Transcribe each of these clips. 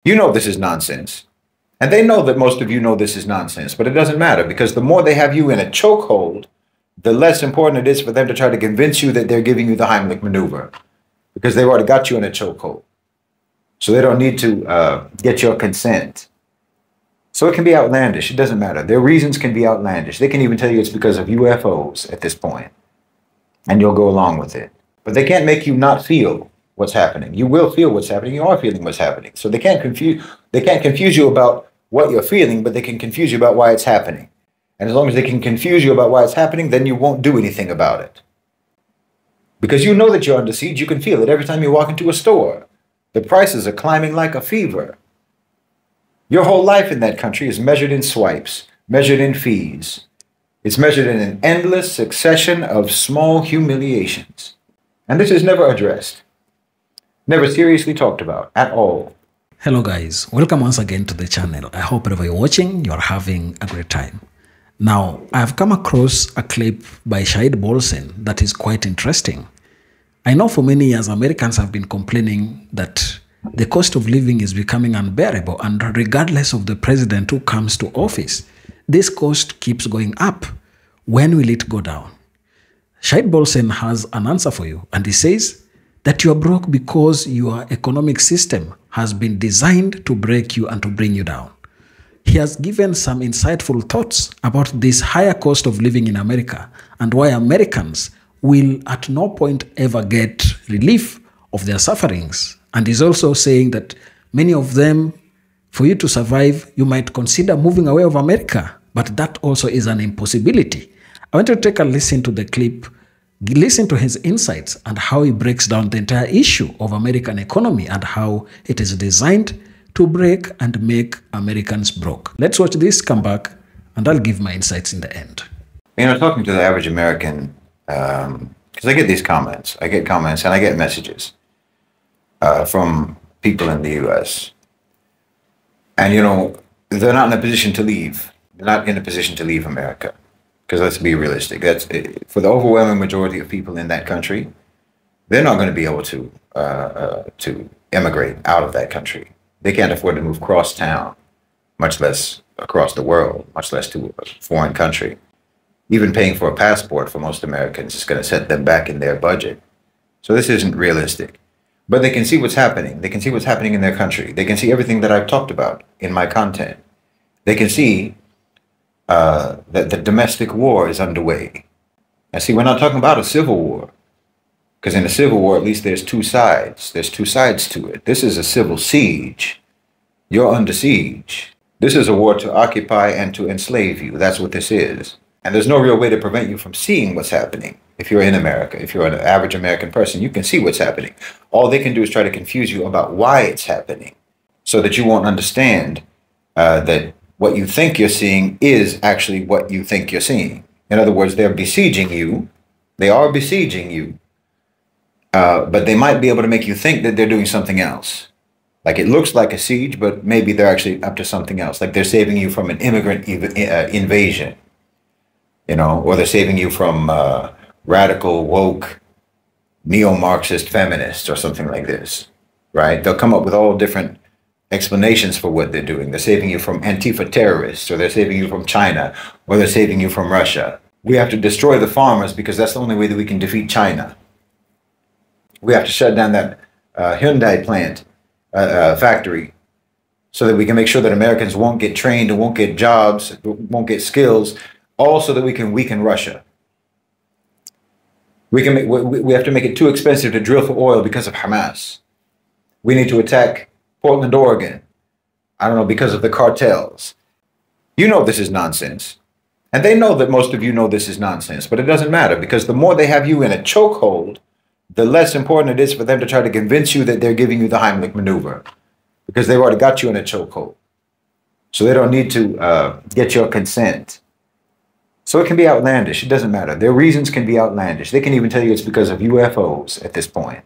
You know this is nonsense. And they know that most of you know this is nonsense, but it doesn't matter because the more they have you in a chokehold, the less important it is for them to try to convince you that they're giving you the Heimlich maneuver because they've already got you in a chokehold. So they don't need to get your consent. So it can be outlandish. It doesn't matter. Their reasons can be outlandish. They can even tell you it's because of UFOs at this point, and you'll go along with it. But they can't make you not feel what's happening. You will feel what's happening. You are feeling what's happening. So they can't confuse you about what you're feeling, but they can confuse you about why it's happening. And as long as they can confuse you about why it's happening, then you won't do anything about it. Because you know that you're under siege. You can feel it every time you walk into a store. The prices are climbing like a fever. Your whole life in that country is measured in swipes, measured in fees. It's measured in an endless succession of small humiliations. And this is never addressed, never seriously talked about at all. Hello guys, welcome once again to the channel. I hope wherever you're watching, you're having a great time. Now, I've come across a clip by Shahid Bolsen that is quite interesting. I know for many years, Americans have been complaining that the cost of living is becoming unbearable, and regardless of the president who comes to office, this cost keeps going up. When will it go down? Shahid Bolsen has an answer for you, and he says that you are broke because your economic system has been designed to break you and to bring you down. He has given some insightful thoughts about this higher cost of living in America and why Americans will at no point ever get relief of their sufferings. And he's also saying that many of them, for you to survive, you might consider moving away of America, but that also is an impossibility. I want to take a listen to the clip, listen to his insights and how he breaks down the entire issue of American economy and how it is designed to break and make Americans broke. Let's watch this, come back, and I'll give my insights in the end. You know, talking to the average American, because I get these comments. I get comments and I get messages from people in the U.S. And, you know, they're not in a position to leave. They're not in a position to leave America. Because let's be realistic. That's for the overwhelming majority of people in that country, they're not going to be able to emigrate out of that country. They can't afford to move cross town, much less across the world, much less to a foreign country. Even paying for a passport for most Americans is going to set them back in their budget. So this isn't realistic. But they can see what's happening. They can see what's happening in their country. They can see everything that I've talked about in my content. They can see that the domestic war is underway. And see, we're not talking about a civil war. Because in a civil war, at least there's two sides. There's two sides to it. This is a civil siege. You're under siege. This is a war to occupy and to enslave you. That's what this is. And there's no real way to prevent you from seeing what's happening. If you're in America, if you're an average American person, you can see what's happening. All they can do is try to confuse you about why it's happening so that you won't understand that what you think you're seeing is actually what you think you're seeing. In other words, they're besieging you. They are besieging you. But they might be able to make you think that they're doing something else. Like it looks like a siege, but maybe they're actually up to something else. Like they're saving you from an immigrant invasion, you know, or they're saving you from radical, woke, neo-Marxist feminists or something like this, right? They'll come up with all different explanations for what they're doing. They're saving you from Antifa terrorists, or they're saving you from China, or they're saving you from Russia. We have to destroy the farmers because that's the only way that we can defeat China. We have to shut down that Hyundai plant, factory, so that we can make sure that Americans won't get trained and won't get jobs, won't get skills, all so that we can weaken Russia. We have to make it too expensive to drill for oil because of Hamas. We need to attack Portland, Oregon, I don't know, because of the cartels. You know this is nonsense. And they know that most of you know this is nonsense, but it doesn't matter because the more they have you in a chokehold, the less important it is for them to try to convince you that they're giving you the Heimlich maneuver because they've already got you in a chokehold. So they don't need to get your consent. So it can be outlandish. It doesn't matter. Their reasons can be outlandish. They can even tell you it's because of UFOs at this point,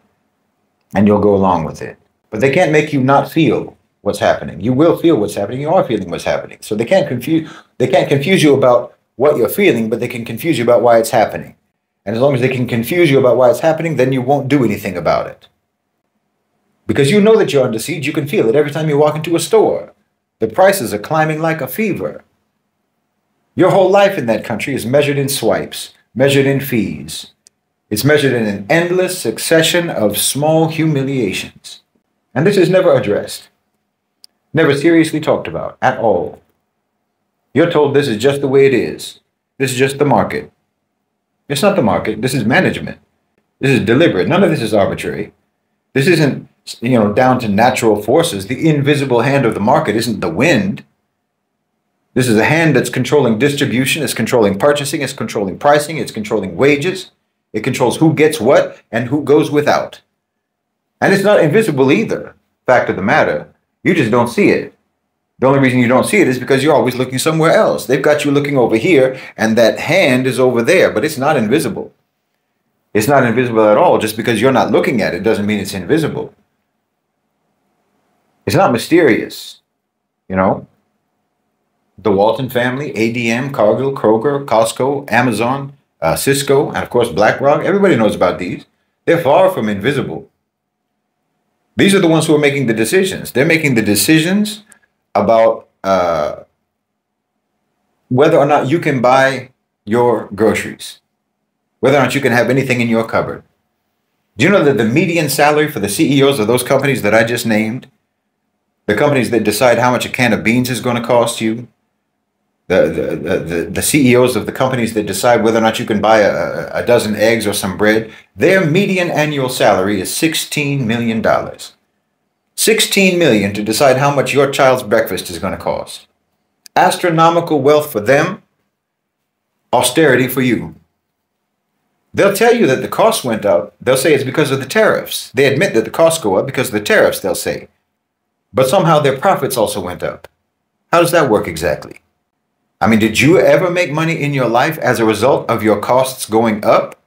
and you'll go along with it. But they can't make you not feel what's happening. You will feel what's happening. You are feeling what's happening. So they can't confuse you about what you're feeling, but they can confuse you about why it's happening. And as long as they can confuse you about why it's happening, then you won't do anything about it. Because you know that you're under siege. You can feel it every time you walk into a store. The prices are climbing like a fever. Your whole life in that country is measured in swipes, measured in fees. It's measured in an endless succession of small humiliations. And this is never addressed, never seriously talked about at all. You're told this is just the way it is. This is just the market. It's not the market. This is management. This is deliberate. None of this is arbitrary. This isn't, down to natural forces. The invisible hand of the market isn't the wind. This is a hand that's controlling distribution, it's controlling purchasing, it's controlling pricing, it's controlling wages. It controls who gets what and who goes without. And it's not invisible either. Fact of the matter, you just don't see it. The only reason you don't see it is because you're always looking somewhere else. They've got you looking over here, and that hand is over there, but it's not invisible. It's not invisible at all. Just because you're not looking at it doesn't mean it's invisible. It's not mysterious, The Walton family, ADM, Cargill, Kroger, Costco, Amazon, Cisco, and of course BlackRock. Everybody knows about these. They're far from invisible. These are the ones who are making the decisions. They're making the decisions about whether or not you can buy your groceries, whether or not you can have anything in your cupboard. Do you know that the median salary for the CEOs of those companies that I just named, the companies that decide how much a can of beans is going to cost you, the CEOs of the companies that decide whether or not you can buy a dozen eggs or some bread, their median annual salary is $16 million. $16 million to decide how much your child's breakfast is going to cost. Astronomical wealth for them, austerity for you. They'll tell you that the costs went up. They'll say it's because of the tariffs. They admit that the costs go up because of the tariffs, they'll say. But somehow their profits also went up. How does that work exactly? I mean, did you ever make money in your life as a result of your costs going up?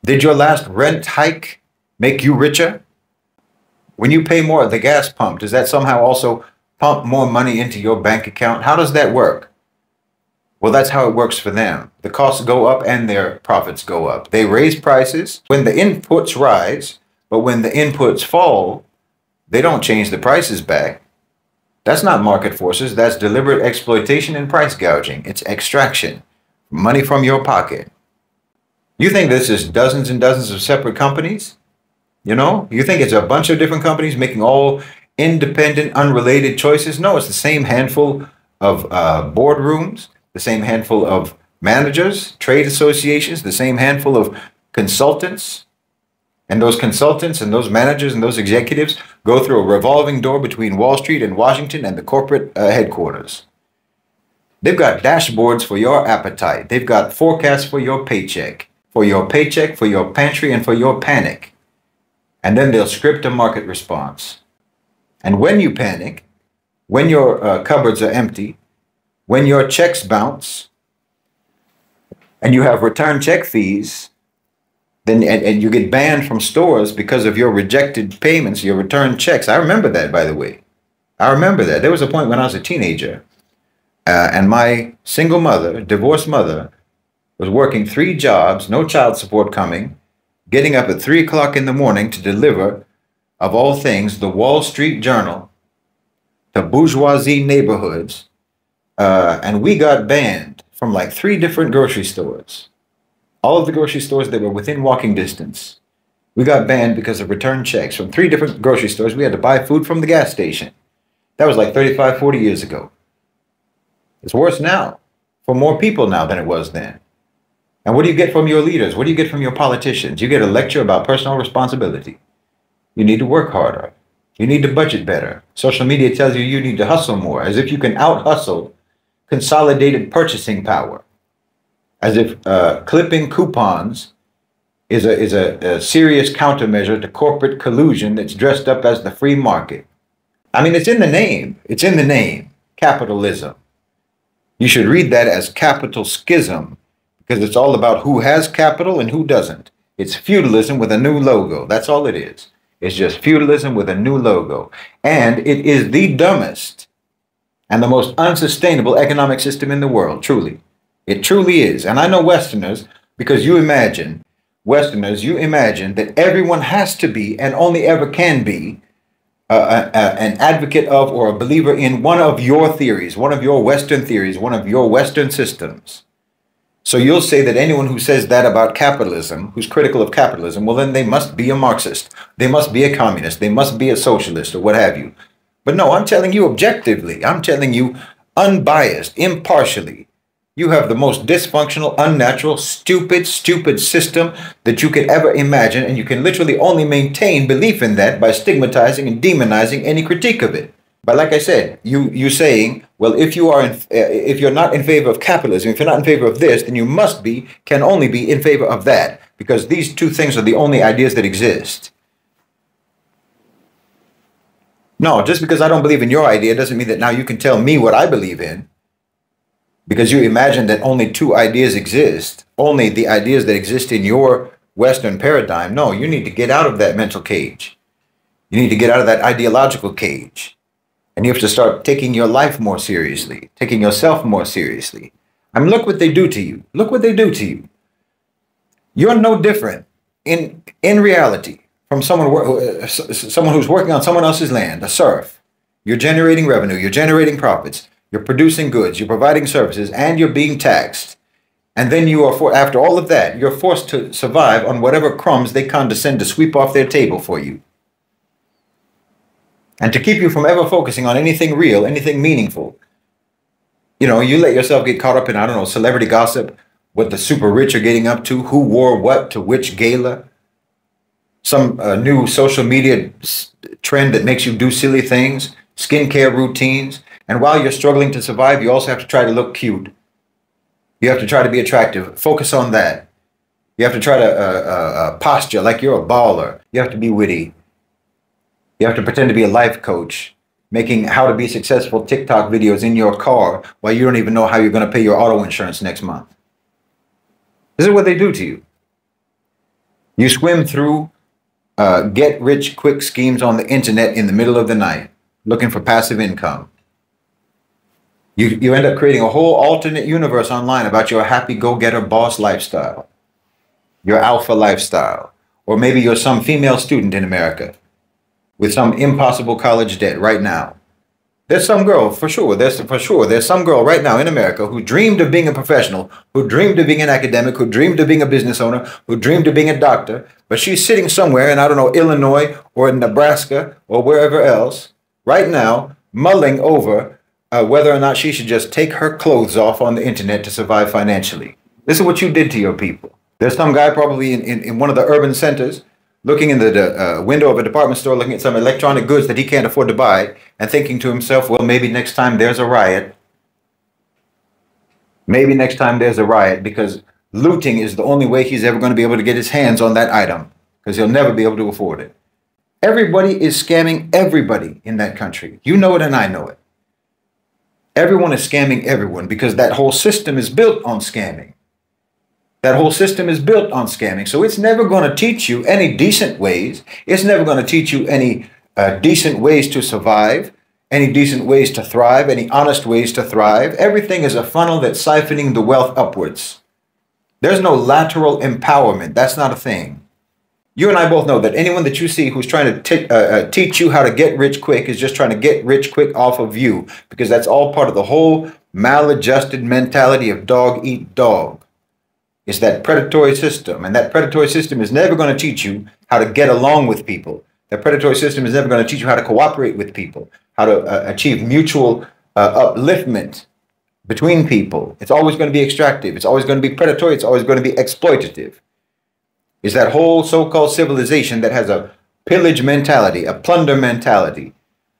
Did your last rent hike make you richer? When you pay more at the gas pump, does that somehow also pump more money into your bank account? How does that work? Well, that's how it works for them. The costs go up and their profits go up. They raise prices when the inputs rise, but when the inputs fall, they don't change the prices back. That's not market forces. That's deliberate exploitation and price gouging. It's extraction. Money from your pocket. You think this is dozens and dozens of separate companies? You think it's a bunch of different companies making all independent, unrelated choices? No, it's the same handful of boardrooms, the same handful of managers, trade associations, the same handful of consultants. And those consultants and those managers and those executives go through a revolving door between Wall Street and Washington and the corporate headquarters. They've got dashboards for your appetite. They've got forecasts for your paycheck, for your pantry, and for your panic. And then they'll script a market response. And when you panic, when your cupboards are empty, when your checks bounce, and you have return check fees, then and you get banned from stores because of your rejected payments, your return checks. I remember that, by the way. I remember that. There was a point when I was a teenager, and my single mother, divorced mother, was working 3 jobs, no child support coming, getting up at 3 o'clock in the morning to deliver, of all things, the Wall Street Journal to bourgeoisie neighborhoods, and we got banned from like 3 different grocery stores. All of the grocery stores that were within walking distance. We got banned because of return checks from 3 different grocery stores. We had to buy food from the gas station. That was like 35, 40 years ago. It's worse now, for more people now than it was then. And what do you get from your leaders? What do you get from your politicians? You get a lecture about personal responsibility. You need to work harder. You need to budget better. Social media tells you you need to hustle more, as if you can out-hustle consolidated purchasing power. As if clipping coupons is a serious countermeasure to corporate collusion that's dressed up as the free market. I mean, it's in the name. It's in the name. Capitalism. You should read that as capital schism, because it's all about who has capital and who doesn't. It's feudalism with a new logo. That's all it is. It's just feudalism with a new logo. And it is the dumbest and the most unsustainable economic system in the world, truly. It truly is. And I know Westerners, because you imagine Westerners, you imagine that everyone has to be and only ever can be an advocate of or a believer in one of your theories, one of your Western theories, one of your Western systems. So you'll say that anyone who says that about capitalism, who's critical of capitalism, well, then they must be a Marxist. They must be a communist. They must be a socialist or what have you. But no, I'm telling you objectively. I'm telling you unbiased, impartially. You have the most dysfunctional, unnatural, stupid system that you could ever imagine. And you can literally only maintain belief in that by stigmatizing and demonizing any critique of it. But like I said, you saying, well, if you're not in favor of capitalism, if you're not in favor of this, then you can only be in favor of that, because these two things are the only ideas that exist. No, just because I don't believe in your idea doesn't mean that now you can tell me what I believe in, because you imagine that only two ideas exist, only the ideas that exist in your Western paradigm. No, you need to get out of that mental cage. You need to get out of that ideological cage. And you have to start taking your life more seriously, taking yourself more seriously. I mean, look what they do to you. Look what they do to you. You're no different in reality from someone who's working on someone else's land, a serf. You're generating revenue, you're generating profits, you're producing goods, you're providing services, and you're being taxed. And then after all of that, you're forced to survive on whatever crumbs they condescend to sweep off their table for you. And to keep you from ever focusing on anything real, anything meaningful, you let yourself get caught up in, I don't know, celebrity gossip, what the super rich are getting up to, who wore what to which gala, some new social media trend that makes you do silly things, skincare routines. And while you're struggling to survive, you also have to try to look cute. You have to try to be attractive. Focus on that. You have to try to posture like you're a baller. You have to be witty. You have to pretend to be a life coach, making how to be successful TikTok videos in your car while you don't even know how you're going to pay your auto insurance next month. This is what they do to you. You swim through get-rich-quick schemes on the internet in the middle of the night, looking for passive income. You end up creating a whole alternate universe online about your happy go-getter boss lifestyle, your alpha lifestyle, or maybe you're some female student in America with some impossible college debt right now. There's some girl, for sure, there's some girl right now in America who dreamed of being a professional, who dreamed of being an academic, who dreamed of being a business owner, who dreamed of being a doctor, but she's sitting somewhere in, I don't know, Illinois or in Nebraska or wherever else right now, mulling over whether or not she should just take her clothes off on the internet to survive financially. This is what you did to your people. There's some guy probably in one of the urban centers looking in the window of a department store, looking at some electronic goods that he can't afford to buy and thinking to himself, well, maybe next time there's a riot. Maybe next time there's a riot, because looting is the only way he's ever going to be able to get his hands on that item, because he'll never be able to afford it. Everybody is scamming everybody in that country. You know it and I know it. Everyone is scamming everyone because that whole system is built on scamming. That whole system is built on scamming. So it's never going to teach you any decent ways. It's never going to teach you any decent ways to survive, any decent ways to thrive, any honest ways to thrive. Everything is a funnel that's siphoning the wealth upwards. There's no lateral empowerment. That's not a thing. You and I both know that anyone that you see who's trying to teach you how to get rich quick is just trying to get rich quick off of you, because that's all part of the whole maladjusted mentality of dog eat dog. It's that predatory system, and that predatory system is never going to teach you how to get along with people. That predatory system is never going to teach you how to cooperate with people, how to achieve mutual upliftment between people. It's always going to be extractive. It's always going to be predatory. It's always going to be exploitative. It's that whole so-called civilization that has a pillage mentality, a plunder mentality,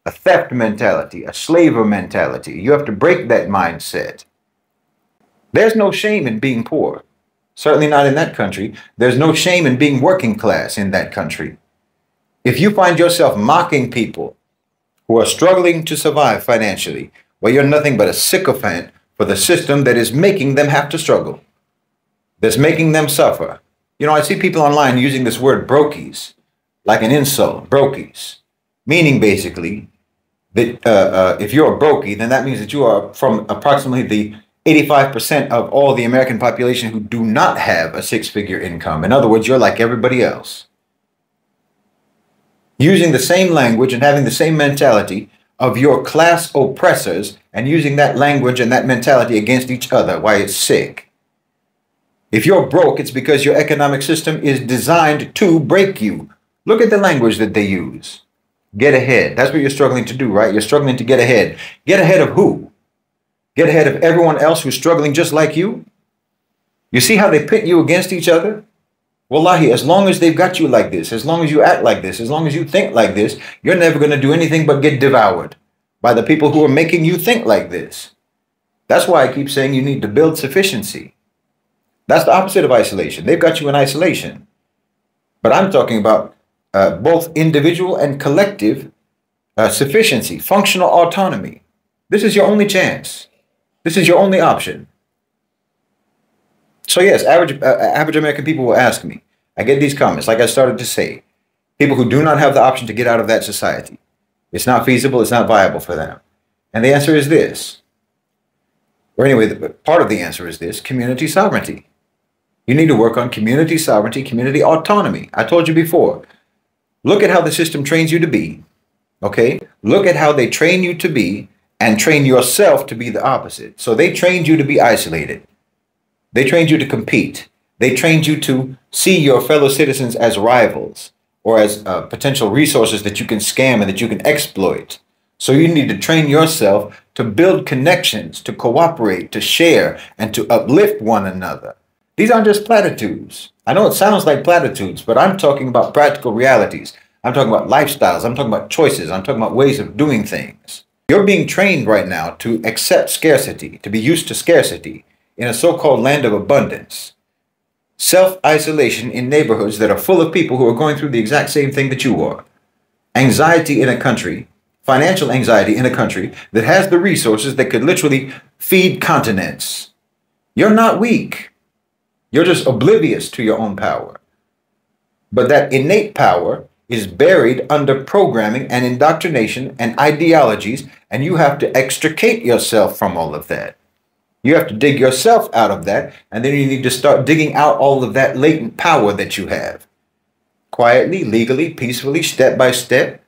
a theft mentality, a slaver mentality. You have to break that mindset. There's no shame in being poor. Certainly not in that country. There's no shame in being working class in that country. If you find yourself mocking people who are struggling to survive financially, well, you're nothing but a sycophant for the system that is making them have to struggle, that's making them suffer. You know, I see people online using this word brokies, like an insult, brokies, meaning basically that if you're a brokey, then that means that you are from approximately the 85% of all the American population who do not have a six-figure income. In other words, you're like everybody else. Using the same language and having the same mentality of your class oppressors and using that language and that mentality against each other. Why, it's sick. If you're broke, it's because your economic system is designed to break you. Look at the language that they use. Get ahead. That's what you're struggling to do, right? You're struggling to get ahead. Get ahead of who? Get ahead of everyone else who's struggling just like you? You see how they pit you against each other? Wallahi, as long as they've got you like this, as long as you act like this, as long as you think like this, you're never going to do anything but get devoured by the people who are making you think like this. That's why I keep saying you need to build sufficiency. That's the opposite of isolation. They've got you in isolation. But I'm talking about both individual and collective sufficiency, functional autonomy. This is your only chance. This is your only option. So yes, average American people will ask me. I get these comments, like I started to say. People who do not have the option to get out of that society. It's not feasible, it's not viable for them. And the answer is this. Or anyway, part of the answer is this: community sovereignty. You need to work on community sovereignty, community autonomy. I told you before. Look at how the system trains you to be. Okay? Look at how they train you to be and train yourself to be the opposite. So they trained you to be isolated. They trained you to compete. They trained you to see your fellow citizens as rivals or as potential resources that you can scam and that you can exploit. So you need to train yourself to build connections, to cooperate, to share, and to uplift one another. These aren't just platitudes. I know it sounds like platitudes, but I'm talking about practical realities. I'm talking about lifestyles. I'm talking about choices. I'm talking about ways of doing things. You're being trained right now to accept scarcity, to be used to scarcity in a so-called land of abundance. Self-isolation in neighborhoods that are full of people who are going through the exact same thing that you are. Anxiety in a country, financial anxiety in a country that has the resources that could literally feed continents. You're not weak. You're just oblivious to your own power. But that innate power is buried under programming and indoctrination and ideologies, and you have to extricate yourself from all of that. You have to dig yourself out of that, and then you need to start digging out all of that latent power that you have. Quietly, legally, peacefully, step by step,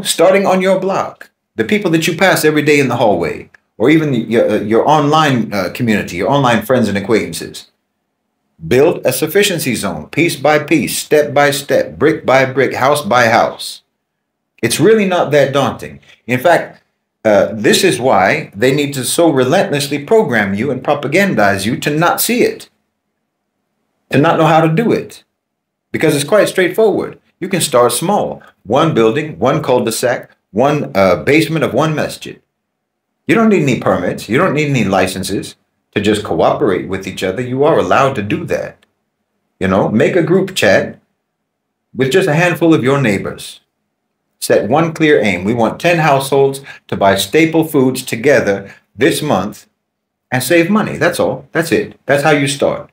starting on your block. The people that you pass every day in the hallway, or even your online community, your online friends and acquaintances. Build a sufficiency zone, piece by piece, step by step, brick by brick, house by house. It's really not that daunting. In fact, this is why they need to so relentlessly program you and propagandize you to not see it, to not know how to do it, because it's quite straightforward. You can start small. One building, one cul-de-sac, one basement of one masjid. You don't need any permits. You don't need any licenses to just cooperate with each other. You are allowed to do that. Make a group chat with just a handful of your neighbors. Set one clear aim. We want 10 households to buy staple foods together this month and save money. That's all. That's it. That's how you start.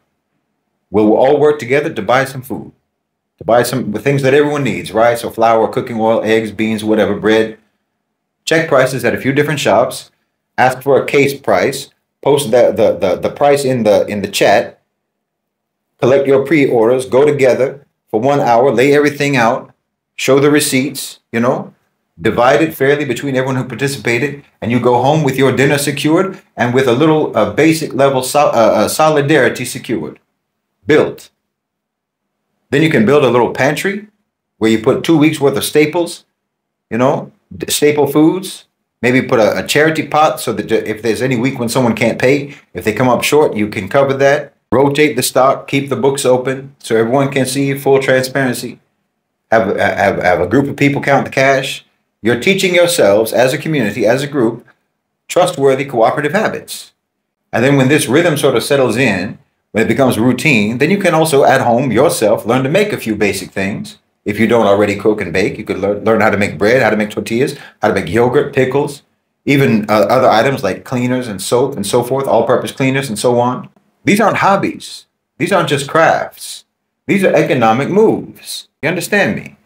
We'll all work together to buy some food, to buy some things that everyone needs: rice or flour, cooking oil, eggs, beans, whatever, bread. Check prices at a few different shops. Ask for a case price. Post the price in the chat. Collect your pre-orders. Go together for 1 hour. Lay everything out. Show the receipts. Divide it fairly between everyone who participated, and you go home with your dinner secured and with a little basic level solidarity secured, built. Then you can build a little pantry where you put 2 weeks worth of staples, staple foods. Maybe put a charity pot so that if there's any week when someone can't pay, if they come up short, you can cover that. Rotate the stock, keep the books open so everyone can see full transparency. Have a group of people count the cash. You're teaching yourselves as a community, as a group, trustworthy cooperative habits. And then when this rhythm sort of settles in, when it becomes routine, then you can also at home yourself learn to make a few basic things. If you don't already cook and bake, you could learn how to make bread, how to make tortillas, how to make yogurt, pickles, even other items like cleaners and soap and so forth, all-purpose cleaners and so on. These aren't hobbies. These aren't just crafts. These are economic moves. You understand me?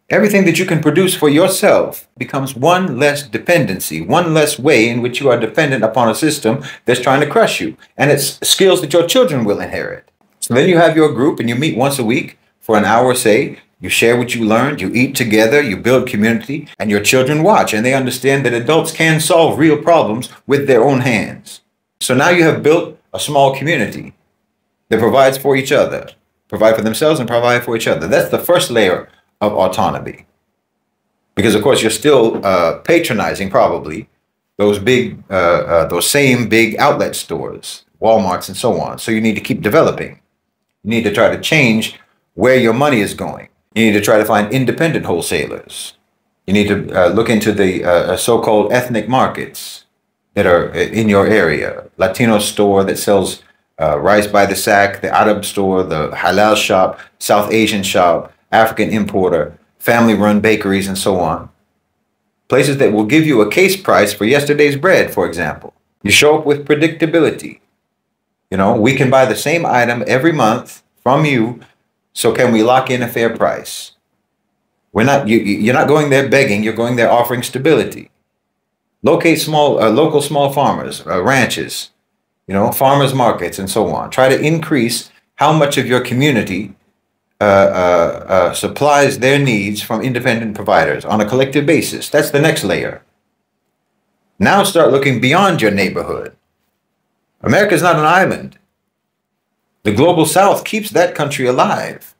Everything that you can produce for yourself becomes one less dependency, one less way in which you are dependent upon a system that's trying to crush you. And it's skills that your children will inherit. So then you have your group and you meet once a week for an hour, say. You share what you learned, you eat together, you build community, and your children watch. And they understand that adults can solve real problems with their own hands. So now you have built a small community that provides for each other, provide for themselves and provide for each other. That's the first layer of autonomy. Because of course you're still patronizing probably those same big outlet stores, Walmarts and so on. So you need to keep developing. You need to try to change where your money is going. You need to try to find independent wholesalers. You need to look into the so-called ethnic markets that are in your area. Latino store that sells rice by the sack, the Arab store, the halal shop, South Asian shop, African importer, family-run bakeries, and so on. Places that will give you a case price for yesterday's bread, for example. You show up with predictability. You know, we can buy the same item every month from you, so can we lock in a fair price? You're not going there begging, you're going there offering stability. Locate local small farmers, ranches, you know, farmers markets, and so on. Try to increase how much of your community supplies their needs from independent providers on a collective basis. That's the next layer. Now start looking beyond your neighborhood. America is not an island. The global South keeps that country alive.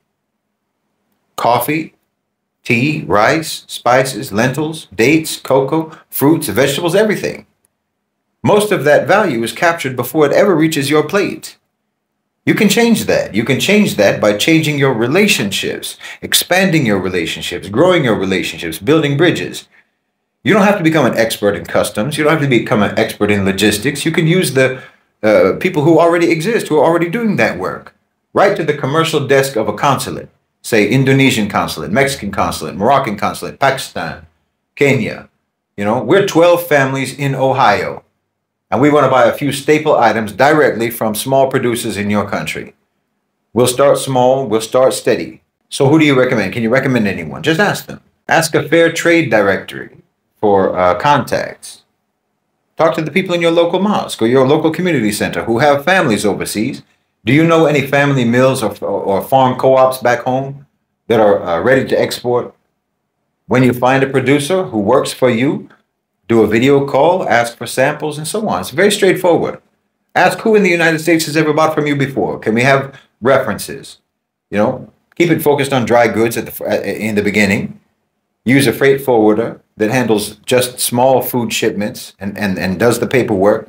Coffee, tea, rice, spices, lentils, dates, cocoa, fruits, vegetables, everything. Most of that value is captured before it ever reaches your plate. You can change that. You can change that by changing your relationships, expanding your relationships, growing your relationships, building bridges. You don't have to become an expert in customs. You don't have to become an expert in logistics. You can use the people who already exist, who are already doing that work. Right to the commercial desk of a consulate, say Indonesian consulate, Mexican consulate, Moroccan consulate, Pakistan, Kenya. You know, we're 12 families in Ohio. And we want to buy a few staple items directly from small producers in your country. We'll start small, we'll start steady. So who do you recommend? Can you recommend anyone? Just ask them. Ask a fair trade directory for contacts. Talk to the people in your local mosque or your local community center who have families overseas. Do you know any family mills or farm co-ops back home that are ready to export? When you find a producer who works for you, do a video call, ask for samples, and so on. It's very straightforward. Ask who in the United States has ever bought from you before. Can we have references? You know, keep it focused on dry goods in the beginning. Use a freight forwarder that handles just small food shipments and does the paperwork.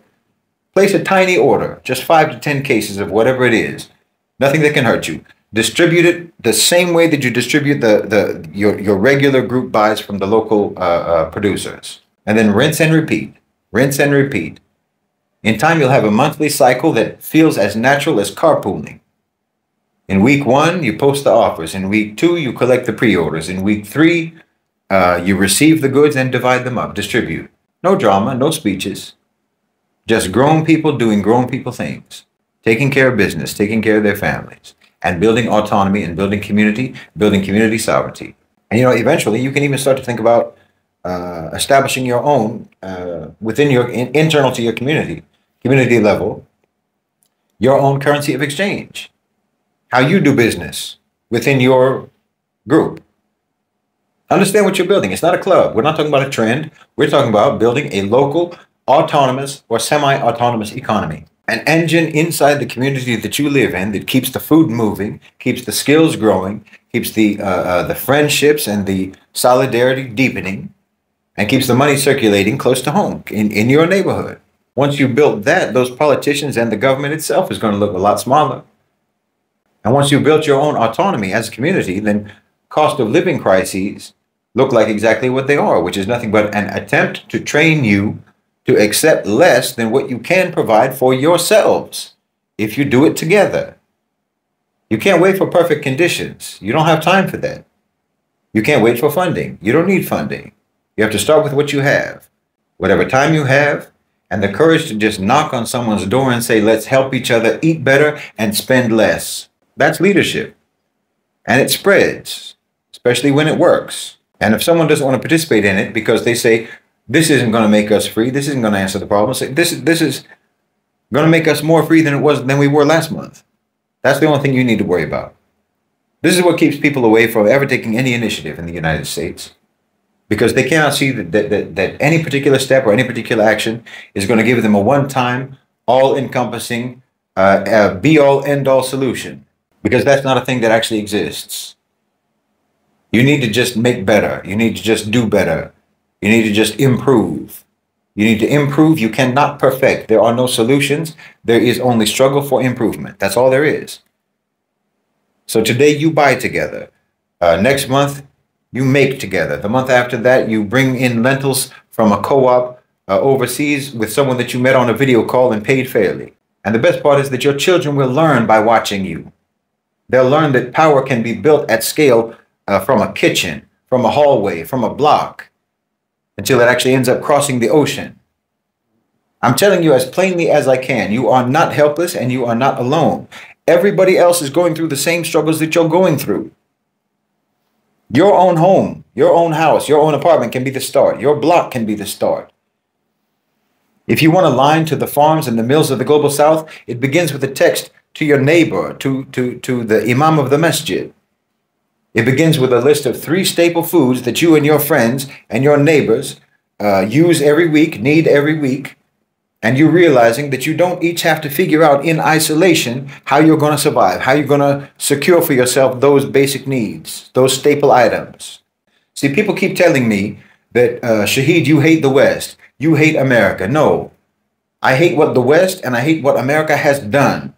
Place a tiny order, just 5 to 10 cases of whatever it is. Nothing that can hurt you. Distribute it the same way that you distribute your regular group buys from the local producers. And then rinse and repeat. Rinse and repeat. In time, you'll have a monthly cycle that feels as natural as carpooling. In week 1, you post the offers. In week 2, you collect the pre-orders. In week 3, you receive the goods and divide them up, distribute. No drama, no speeches. Just grown people doing grown people things. Taking care of business, taking care of their families, and building autonomy and building community sovereignty. And you know, eventually, you can even start to think about establishing your own within your internal to your community level, your own currency of exchange. How you do business within your group. Understand what you're building. It's not a club. We're not talking about a trend. We're talking about building a local, autonomous or semi-autonomous economy. An engine inside the community that you live in that keeps the food moving, keeps the skills growing, keeps the friendships and the solidarity deepening, and keeps the money circulating close to home in your neighborhood. Once you built that, those politicians and the government itself is going to look a lot smaller. And once you've built your own autonomy as a community, then cost of living crises look like exactly what they are, which is nothing but an attempt to train you to accept less than what you can provide for yourselves if you do it together. You can't wait for perfect conditions. You don't have time for that. You can't wait for funding. You don't need funding. You have to start with what you have. Whatever time you have, and the courage to just knock on someone's door and say, let's help each other eat better and spend less. That's leadership. And it spreads especially when it works. And if someone doesn't want to participate in it because they say, this isn't going to make us free, this isn't going to answer the problem, say, this is going to make us more free than we were last month. That's the only thing you need to worry about. This is what keeps people away from ever taking any initiative in the United States, because they cannot see that any particular step or any particular action is going to give them a one-time, all-encompassing, be-all, end-all solution, because that's not a thing that actually exists. You need to just make better. You need to just do better. You need to just improve. You need to improve. You cannot perfect. There are no solutions. There is only struggle for improvement. That's all there is. So today you buy together. Next month, you make together. The month after that, you bring in lentils from a co-op overseas with someone that you met on a video call and paid fairly. And the best part is that your children will learn by watching you. They'll learn that power can be built at scale from a kitchen, from a hallway, from a block, until it actually ends up crossing the ocean. I'm telling you as plainly as I can, you are not helpless and you are not alone. Everybody else is going through the same struggles that you're going through. Your own home, your own house, your own apartment can be the start. Your block can be the start. If you want to line to the farms and the mills of the global south, it begins with a text to your neighbor, to the imam of the masjid. It begins with a list of 3 staple foods that you and your friends and your neighbors use every week, need every week, and you realizing that you don't each have to figure out in isolation how you're going to survive, how you're going to secure for yourself those basic needs, those staple items. See, people keep telling me that, Shahid, you hate the West, you hate America. No, I hate what the West and I hate what America has done.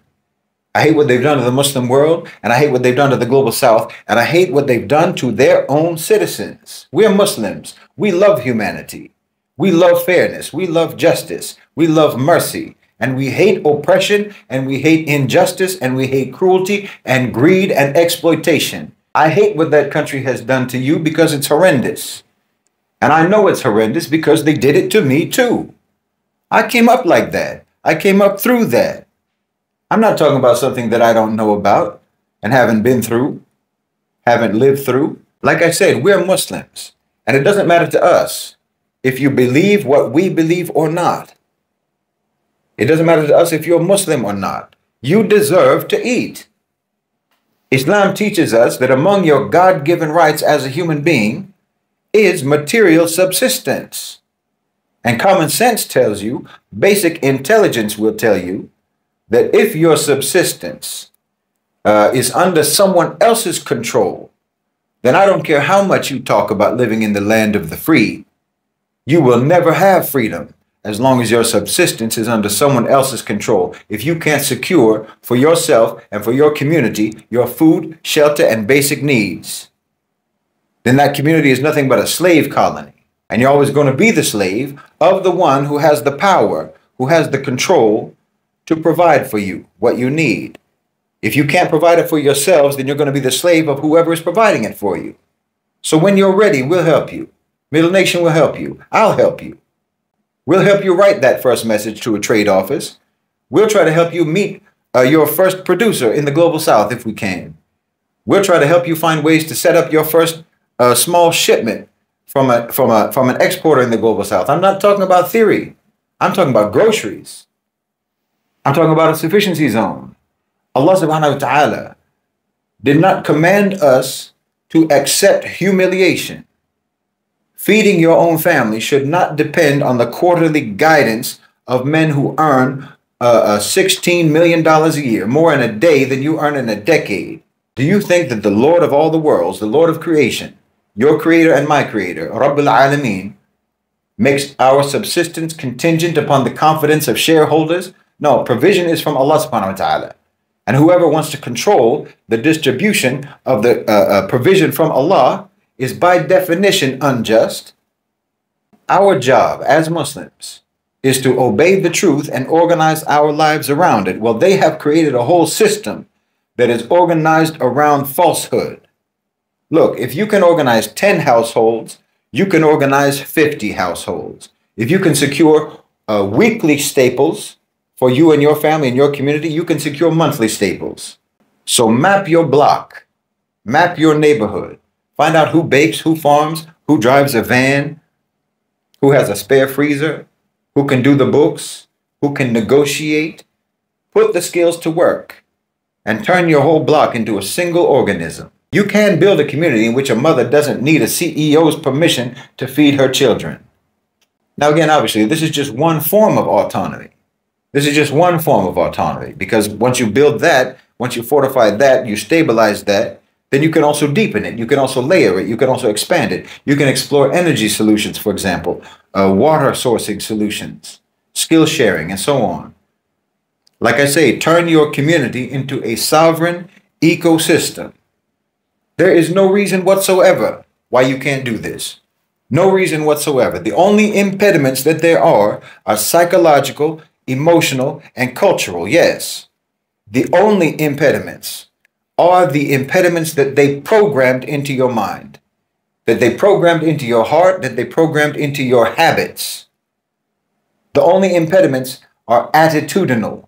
I hate what they've done to the Muslim world, and I hate what they've done to the global south, and I hate what they've done to their own citizens. We're Muslims. We love humanity. We love fairness. We love justice. We love mercy. And we hate oppression, and we hate injustice, and we hate cruelty and greed and exploitation. I hate what that country has done to you because it's horrendous. And I know it's horrendous because they did it to me too. I came up like that. I came up through that. I'm not talking about something that I don't know about and haven't been through, haven't lived through. Like I said, we're Muslims, and it doesn't matter to us if you believe what we believe or not. It doesn't matter to us if you're Muslim or not. You deserve to eat. Islam teaches us that among your God-given rights as a human being is material subsistence. And common sense tells you, basic intelligence will tell you, that if your subsistence is under someone else's control, then I don't care how much you talk about living in the land of the free. You will never have freedom as long as your subsistence is under someone else's control. If you can't secure for yourself and for your community your food, shelter, and basic needs, then that community is nothing but a slave colony. And you're always going to be the slave of the one who has the power, who has the control to provide for you what you need. If you can't provide it for yourselves, then you're going to be the slave of whoever is providing it for you. So when you're ready, we'll help you. Middle Nation will help you. I'll help you. We'll help you write that first message to a trade office. We'll try to help you meet your first producer in the global south if we can. We'll try to help you find ways to set up your first small shipment from an exporter in the global south. I'm not talking about theory. I'm talking about groceries. I'm talking about a sufficiency zone. Allah subhanahu wa ta'ala did not command us to accept humiliation. Feeding your own family should not depend on the quarterly guidance of men who earn $16 million a year, more in a day than you earn in a decade. Do you think that the Lord of all the worlds, the Lord of creation, your creator and my creator, Rabbul Alameen, makes our subsistence contingent upon the confidence of shareholders? No, provision is from Allah subhanahu wa ta'ala. And whoever wants to control the distribution of the provision from Allah is by definition unjust. Our job as Muslims is to obey the truth and organize our lives around it. Well, they have created a whole system that is organized around falsehood. Look, if you can organize 10 households, you can organize 50 households. If you can secure weekly staples for you and your family and your community, you can secure monthly staples. So map your block, map your neighborhood, Find out who bakes, who farms, who drives a van, who has a spare freezer, who can do the books, who can negotiate. Put the skills to work and turn your whole block into a single organism. You can build a community in which a mother doesn't need a CEO's permission to feed her children. Now, again, obviously, this is just one form of autonomy. This is just one form of autonomy, because once you build that, once you fortify that, you stabilize that, then you can also deepen it. You can also layer it. You can also expand it. You can explore energy solutions, for example, water sourcing solutions, skill sharing, and so on. Like I say, turn your community into a sovereign ecosystem. There is no reason whatsoever why you can't do this. No reason whatsoever. The only impediments that there are psychological, emotional, and cultural. Yes. The only impediments are the impediments that they programmed into your mind, that they programmed into your heart, that they programmed into your habits. The only impediments are attitudinal.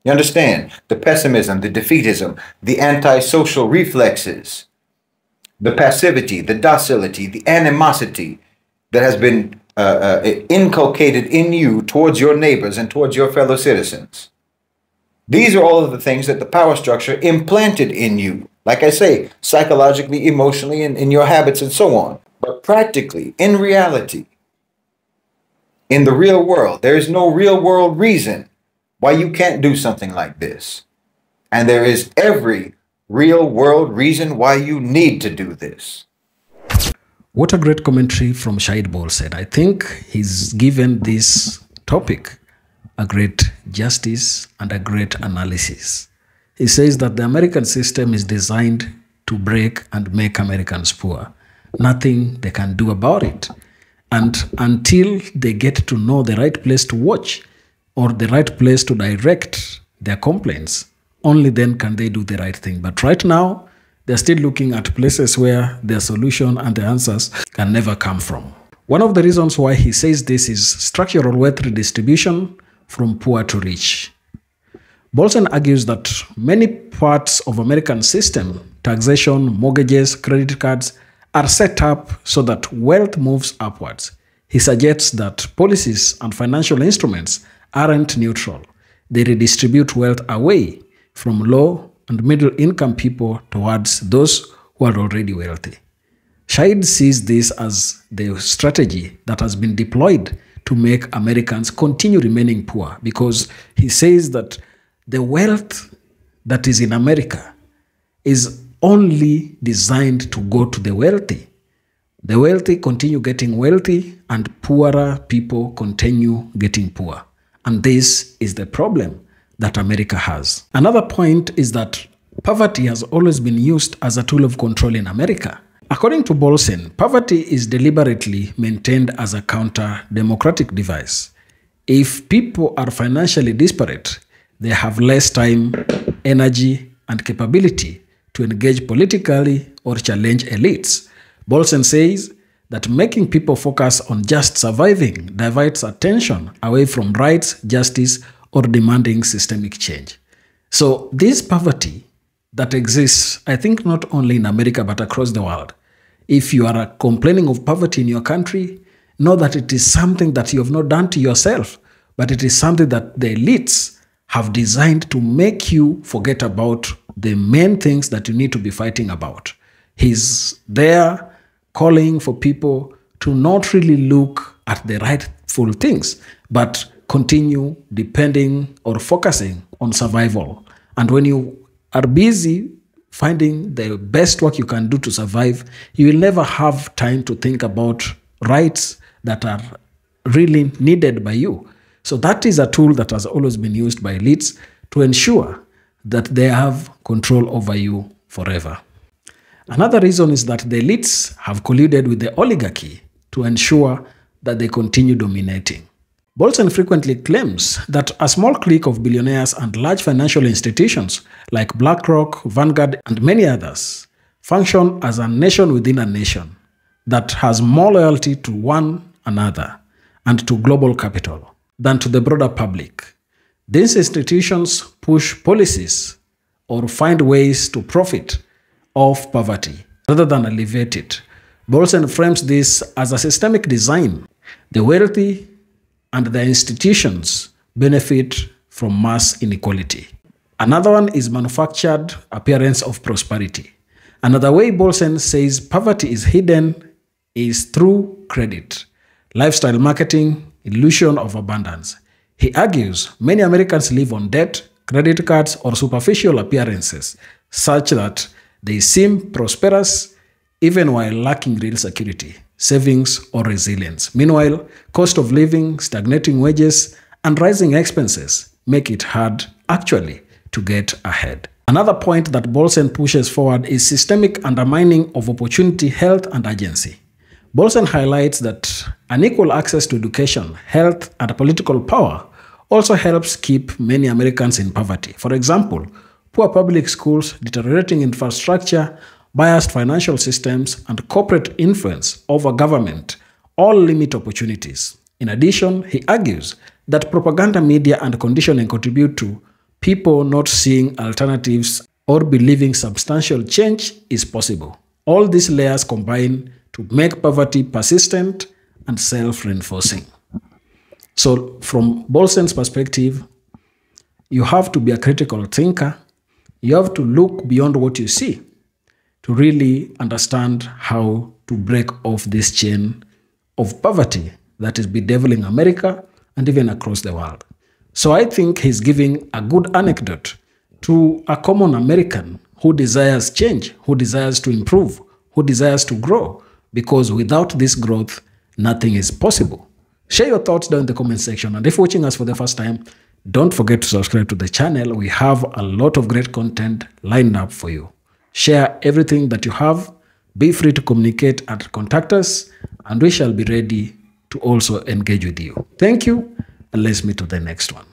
You understand? The pessimism, the defeatism, the antisocial reflexes, the passivity, the docility, the animosity that has been inculcated in you towards your neighbors and towards your fellow citizens. These are all of the things that the power structure implanted in you. Like I say, psychologically, emotionally, and in your habits and so on. But practically, in reality, in the real world, there is no real world reason why you can't do something like this. And there is every real world reason why you need to do this. What a great commentary from Shahid Bolsen. I think he's given this topic a great justice and a great analysis. He says that the American system is designed to break and make Americans poor. Nothing they can do about it. And until they get to know the right place to watch or the right place to direct their complaints, only then can they do the right thing. But right now, they're still looking at places where their solution and the answers can never come from. One of the reasons why he says this is structural wealth redistribution from poor to rich. Bolsen argues that many parts of American system, taxation, mortgages, credit cards, are set up so that wealth moves upwards. He suggests that policies and financial instruments aren't neutral. They redistribute wealth away from low and middle income people towards those who are already wealthy. Shahid sees this as the strategy that has been deployed to make Americans continue remaining poor, because he says that the wealth that is in America is only designed to go to the wealthy. The wealthy continue getting wealthy and poorer people continue getting poor. And this is the problem that America has. Another point is that poverty has always been used as a tool of control in America. According to Bolsen, poverty is deliberately maintained as a counter-democratic device. If people are financially disparate, they have less time, energy, and capability to engage politically or challenge elites. Bolsen says that making people focus on just surviving diverts attention away from rights, justice, or demanding systemic change. So this poverty that exists, I think not only in America but across the world, if you are complaining of poverty in your country, know that it is something that you have not done to yourself, but it is something that the elites have designed to make you forget about the main things that you need to be fighting about. He's there calling for people to not really look at the rightful things, but continue depending or focusing on survival. And when you are busy finding the best work you can do to survive, you will never have time to think about rights that are really needed by you. So that is a tool that has always been used by elites to ensure that they have control over you forever. Another reason is that the elites have colluded with the oligarchy to ensure that they continue dominating. Bolsen frequently claims that a small clique of billionaires and large financial institutions like BlackRock, Vanguard, and many others function as a nation within a nation that has more loyalty to one another and to global capital than to the broader public. These institutions push policies or find ways to profit off poverty rather than alleviate it. Bolsen frames this as a systemic design. The wealthy and their institutions benefit from mass inequality. Another one is manufactured appearance of prosperity. Another way Bolsen says poverty is hidden is through credit, lifestyle marketing, illusion of abundance. He argues many Americans live on debt, credit cards, or superficial appearances, such that they seem prosperous even while lacking real security, savings, or resilience. Meanwhile, cost of living, stagnating wages, and rising expenses make it hard, actually, to get ahead. Another point that Bolsen pushes forward is systemic undermining of opportunity, health, and agency. Bolsen highlights that unequal access to education, health, and political power also helps keep many Americans in poverty. For example, poor public schools, deteriorating infrastructure, biased financial systems, and corporate influence over government all limit opportunities. In addition, he argues that propaganda media and conditioning contribute to people not seeing alternatives or believing substantial change is possible. All these layers combine to make poverty persistent and self-reinforcing. So from Bolsen's perspective, you have to be a critical thinker. You have to look beyond what you see to really understand how to break off this chain of poverty that is bedeviling America and even across the world. So I think he's giving a good anecdote to a common American who desires change, who desires to improve, who desires to grow, because without this growth, nothing is possible. Share your thoughts down in the comment section. And if you're watching us for the first time, don't forget to subscribe to the channel. We have a lot of great content lined up for you. Share everything that you have. Be free to communicate and contact us, and we shall be ready to also engage with you. Thank you, and let's meet to the next one.